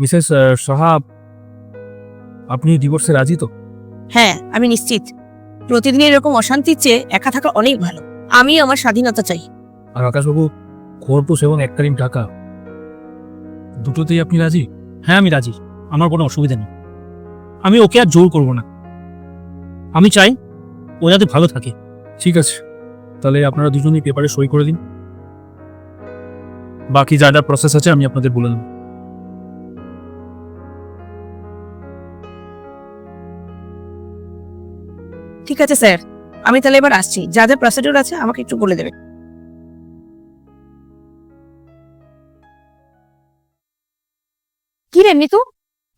Mrs সাহাব, আপনি ডিভোর্সে রাজি তো? হ্যাঁ, আমি নিশ্চিত। প্রতিদিন এরকম অশান্তির চেয়ে একা থাকা অনেক ভালো। আমি আমার স্বাধীনতা চাই। আর আকাশবাবু, খোরপোশ এবং এককালীন টাকা দুটোতেই আপনি রাজি? হ্যাঁ, আমি রাজি। আমার কোনো অসুবিধা নেই। আমি ওকে আর জোর করব না। আমি চাই ও যাতে ভালো থাকে। ঠিক আছে, তাহলে আপনারা দুজনেই পেপারে সই করে দিন। বাকি যা যা প্রসেস আছে আমি আপনাদের বলে দেব। ঠিক আছে স্যার, আমি তাহলে এবার আসছি। যা যা প্রসিডিউর আছে আমাকে একটু বলে দেবেন। কি রে মিতু,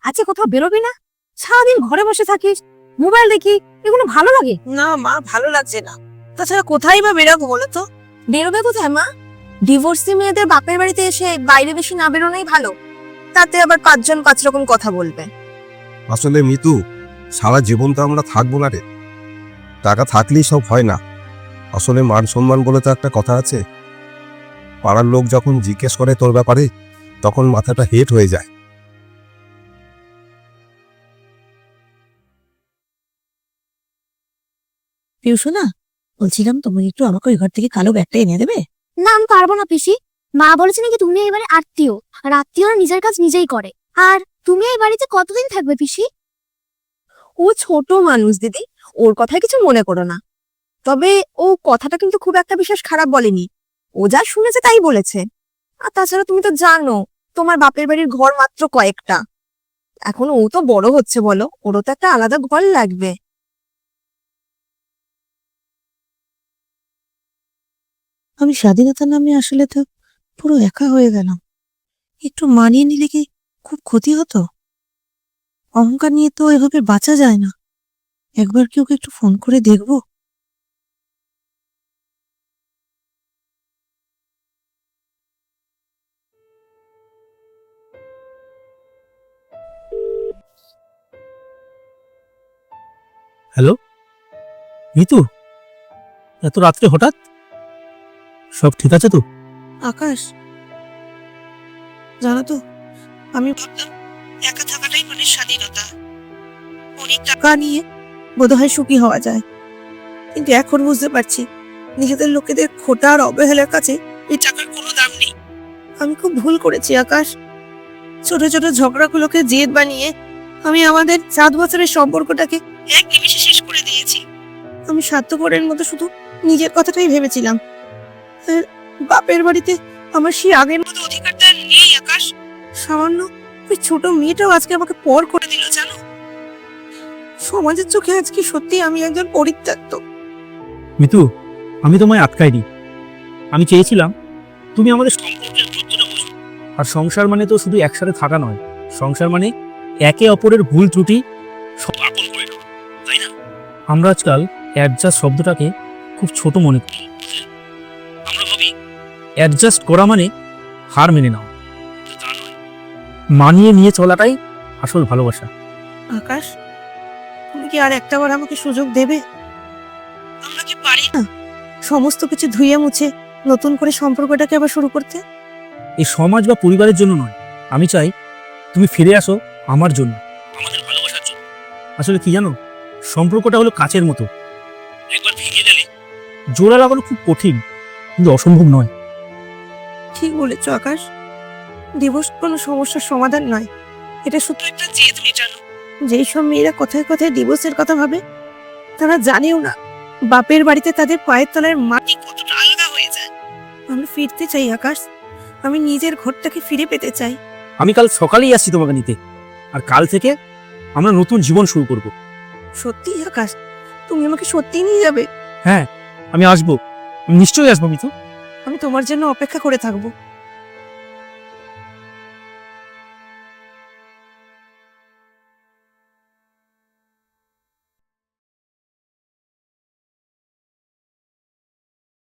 আজকে কোথাও বেরোবি না? সারাদিন ঘরে বসে থাকিস, মোবাইল দেখি, এগুলো ভালো লাগে? না মা, ভালো লাগছে না। তাছাড়া কোথায় বা বেরোবো বলো তো? বেরোবে কোথায় মা? ডিভোর্সি মেয়েদের বাপের বাড়িতে এসে বাইরে বেশি না বেরোনোই ভালো। তাতে আবার 5 জন 5 রকম কথা বলবে। আসলে মিতু, সারা জীবন তো আমরা থাকবো না রে। টাকা থাকলেই সব হয় না। আসলে মান সম্মান বলে তো একটা কথা আছে। পাড়ার লোক যখন জিজ্ঞেস করে তোর ব্যাপারে, তখন মাথাটা হেট হয়ে যায়। পিউসু না, বলছিলাম তুমি একটু আমাকে ওই ঘর থেকে কালো ব্যাগটা এনে দেবে? না, আমি পারবো না পিসি। মা বলেছে নাকি তুমি এবারে আত্মীয়, আর আত্মীয়রা নিজের কাজ নিজেই করে। আর তুমি এই বাড়িতে কতদিন থাকবে পিসি? ও ছোট মানুষ দিদি, ওর কথায় কিছু মনে করো না। তবে ও কথাটা কিন্তু খুব একটা বিশেষ খারাপ বলেনি। ও যা শুনেছে তাই বলেছে। আর তাছাড়া তুমি তো জানো, তোমার বাপের বাড়ির ঘর মাত্র কয়েকটা। এখন ও তো বড় হচ্ছে, বলো, ওরও তো একটা আলাদা ঘর লাগবে। আমি স্বাধীনতার নামে আসলে তো পুরো একা হয়ে গেলাম। একটু মানিয়ে নিলে কি খুব ক্ষতি হতো? অহংকার নিয়ে তো এভাবে বাঁচা যায় না। একবার কি ওকে একটু ফোন করে দেখবো? হ্যালো মিতু, এত রাত্রে হঠাৎ? সব ঠিক আছে তো? আকাশ, জানো তো, আমি ভাবতাম একা থাকাটাই মানে স্বাধীনতা। অনেক টাকা নিয়ে বোধহয় সুখী হওয়া যায়। কিন্তু এখন বুঝতে পারছি, নিজেদের লোকেদের খোটা আর অবহেলার কাছে এই টাকার কোনো দাম নেই। আমি খুব ভুল করেছি আকাশ। ছোট ছোট ঝগড়াগুলোকে জেদ বানিয়ে আমি আমাদের 7 বছরের সম্পর্কটাকে এক নিমিষে শেষ করে দিয়েছি। আমি স্বার্থপরের মতো শুধু নিজের কথাটাই ভেবেছিলাম। আর বাপের বাড়িতে আমার সেই আগের মতো অধিকারটা আর নেই আকাশ। সামান্য ওই ছোট মেয়েটাও আজকে আমাকে পর করে দিল, জানো। সমাজের চোখে আজকে সত্যি আমি একজন পরিত্যক্ত। মিতু, আমি তোমায় আটকাইনি। আমি চেয়েছিলাম তুমি আমাদের সম্পর্কের গুরুত্বটা বোঝো। আর সংসার মানে তো শুধু একসাথে থাকা নয়। সংসার মানে একে অপরের ভুল ত্রুটি সব আপন করে নেওয়া, তাই না? আমরা আজকাল অ্যাডজাস্ট শব্দটাকে খুব ছোট মনে করি। আমরা ভাবি অ্যাডজাস্ট করা মানে হার মেনে নাও। তা নয়, মানিয়ে নিয়ে চলাটাই আসল ভালোবাসা। আকাশ, তুমি কি আর একটাবার আমাকে সুযোগ দেবে? আমরা কি পারি না সমস্ত কিছু ধুয়ে মুছে নতুন করে সম্পর্কটাকে আবার শুরু করতে? এই সমাজ বা পরিবারের জন্য নয়, আমি চাই তুমি ফিরে আসো আমার জন্য, আমাদের ভালোবাসার জন্য। আসলে কি জানো, সম্পর্কটা হলো কাচের মতো। একবার ভেঙে গেলে জোড়া লাগানো খুব কঠিন, কিন্তু অসম্ভব নয়। ঠিক বলেছ আকাশ। ডিভোর্স কোনো সমস্যার সমাধান নয়, এটা শুধু একটা জেদ মেটানো। যেই সব মেয়েরা কথায় কথায় ডিভোর্সের কথা ভাবে, তারা জানেও না বাপের বাড়িতে তাদের পায়ের তলার মাটি কতটা আলাদা হয়ে যায়। আমি ফিরতে চাই আকাশ, আমি নিজের ঘরটাকে ফিরে পেতে চাই। আমি কাল সকালেই আসছি তোমাকে নিতে, আর কাল থেকে আমরা নতুন জীবন শুরু করব। সত্যি আকাশ, তুমি আমাকে সত্যি নিয়ে যাবে? হ্যাঁ, আমি আসবো, আমি নিশ্চয়ই আসবো মিতু। আমি তোমার জন্য অপেক্ষা করে থাকবো।